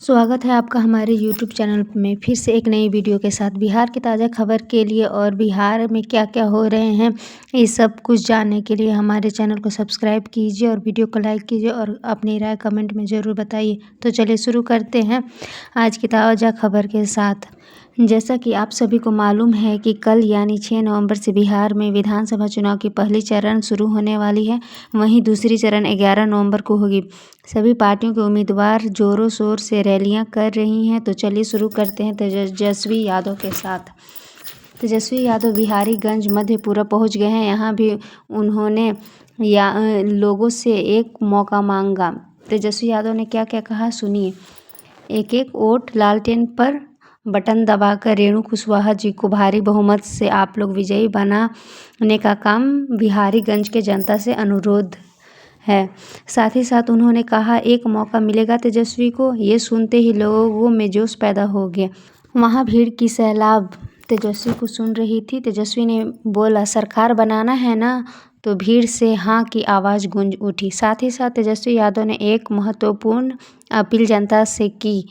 स्वागत है आपका हमारे YouTube चैनल में फिर से एक नई वीडियो के साथ। बिहार की ताज़ा खबर के लिए और बिहार में क्या क्या हो रहे हैं ये सब कुछ जानने के लिए हमारे चैनल को सब्सक्राइब कीजिए और वीडियो को लाइक कीजिए और अपनी राय कमेंट में ज़रूर बताइए। तो चलिए शुरू करते हैं आज की ताज़ा खबर के साथ। जैसा कि आप सभी को मालूम है कि कल यानी 6 नवंबर से बिहार में विधानसभा चुनाव की पहली चरण शुरू होने वाली है। वहीं दूसरी चरण 11 नवंबर को होगी। सभी पार्टियों के उम्मीदवार जोरों शोर से रैलियां कर रही हैं। तो चलिए शुरू करते हैं तेजस्वी यादव के साथ। तेजस्वी यादव बिहारीगंज मधेपुरा पहुंच गए हैं। यहाँ भी उन्होंने लोगों से एक मौका मांगा। तेजस्वी यादव ने क्या क्या कहा सुनिए। एक एक वोट लालटेन पर बटन दबाकर रेणु कुशवाहा जी को भारी बहुमत से आप लोग विजयी बनाने का काम बिहारीगंज के जनता से अनुरोध है। साथ ही साथ उन्होंने कहा एक मौका मिलेगा तेजस्वी को। ये सुनते ही लोगों में जोश पैदा हो गया। वहाँ भीड़ की सैलाब तेजस्वी को सुन रही थी। तेजस्वी ने बोला सरकार बनाना है ना, तो भीड़ से हाँ की आवाज़ गूंज उठी। साथ ही साथ तेजस्वी यादव ने एक महत्वपूर्ण अपील जनता से की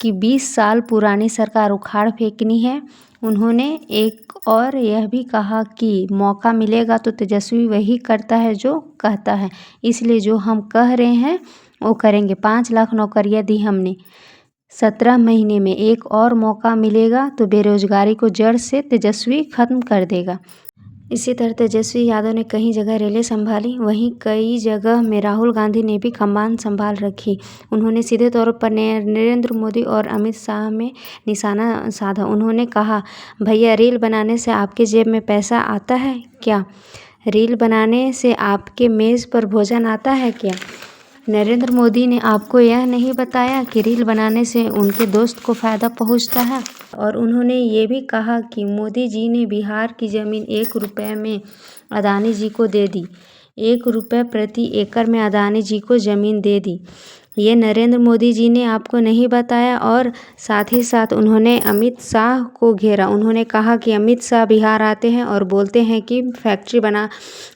कि 20 साल पुरानी सरकार उखाड़ फेंकनी है। उन्होंने एक और यह भी कहा कि मौका मिलेगा तो तेजस्वी वही करता है जो कहता है, इसलिए जो हम कह रहे हैं वो करेंगे। 5 लाख नौकरियां दी हमने 17 महीने में। एक और मौका मिलेगा तो बेरोजगारी को जड़ से तेजस्वी खत्म कर देगा। इसी तरह तेजस्वी यादव ने कई जगह रैली संभाली। वहीं कई जगह में राहुल गांधी ने भी कमान संभाल रखी। उन्होंने सीधे तौर पर नरेंद्र मोदी और अमित शाह में निशाना साधा। उन्होंने कहा भैया रील बनाने से आपके जेब में पैसा आता है क्या? रील बनाने से आपके मेज़ पर भोजन आता है क्या? नरेंद्र मोदी ने आपको यह नहीं बताया कि रील बनाने से उनके दोस्त को फ़ायदा पहुंचता है। और उन्होंने ये भी कहा कि मोदी जी ने बिहार की ज़मीन 1 रुपये में अदानी जी को दे दी। 1 रुपये प्रति एकड़ में अदानी जी को ज़मीन दे दी। ये नरेंद्र मोदी जी ने आपको नहीं बताया। और साथ ही साथ उन्होंने अमित शाह को घेरा। उन्होंने कहा कि अमित शाह बिहार आते हैं और बोलते हैं कि फैक्ट्री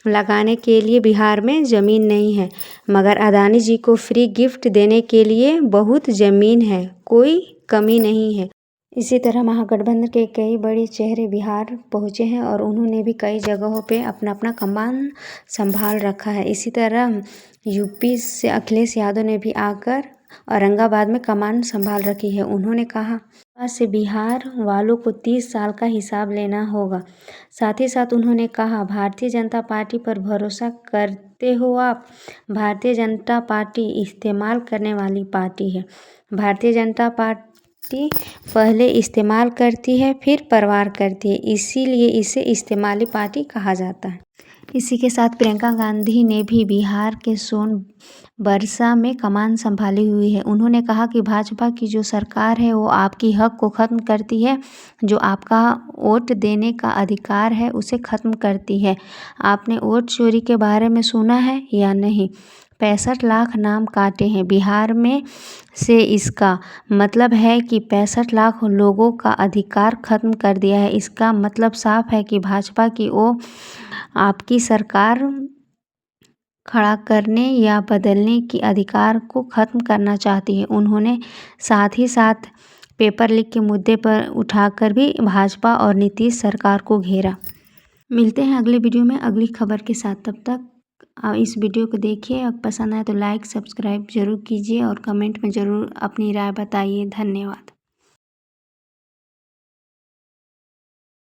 लगाने के लिए बिहार में ज़मीन नहीं है, मगर अदानी जी को फ्री गिफ्ट देने के लिए बहुत ज़मीन है, कोई कमी नहीं है। इसी तरह महागठबंधन के कई बड़े चेहरे बिहार पहुंचे हैं और उन्होंने भी कई जगहों पे अपना अपना कमान संभाल रखा है। इसी तरह यूपी से अखिलेश यादव ने भी आकर औरंगाबाद में कमान संभाल रखी है। उन्होंने कहा आज से बिहार वालों को 30 साल का हिसाब लेना होगा। साथ ही साथ उन्होंने कहा भारतीय जनता पार्टी पर भरोसा करते हो आप? भारतीय जनता पार्टी इस्तेमाल करने वाली पार्टी है। भारतीय जनता पार्टी पहले इस्तेमाल करती है फिर परवार करती है, इसीलिए इसे इस्तेमाली पार्टी कहा जाता है। इसी के साथ प्रियंका गांधी ने भी बिहार के सोनबरसा में कमान संभाली हुई है। उन्होंने कहा कि भाजपा की जो सरकार है वो आपकी हक को ख़त्म करती है, जो आपका वोट देने का अधिकार है उसे ख़त्म करती है। आपने वोट चोरी के बारे में सुना है या नहीं? 65 लाख नाम काटे हैं बिहार में से। इसका मतलब है कि 65 लाख लोगों का अधिकार खत्म कर दिया है। इसका मतलब साफ है कि भाजपा की वो आपकी सरकार खड़ा करने या बदलने की अधिकार को ख़त्म करना चाहती है। उन्होंने साथ ही साथ पेपर लीक के मुद्दे पर उठाकर भी भाजपा और नीतीश सरकार को घेरा। मिलते हैं अगले वीडियो में अगली खबर के साथ। तब तक इस वीडियो को देखिए। अगर पसंद आए तो लाइक सब्सक्राइब ज़रूर कीजिए और कमेंट में ज़रूर अपनी राय बताइए। धन्यवाद।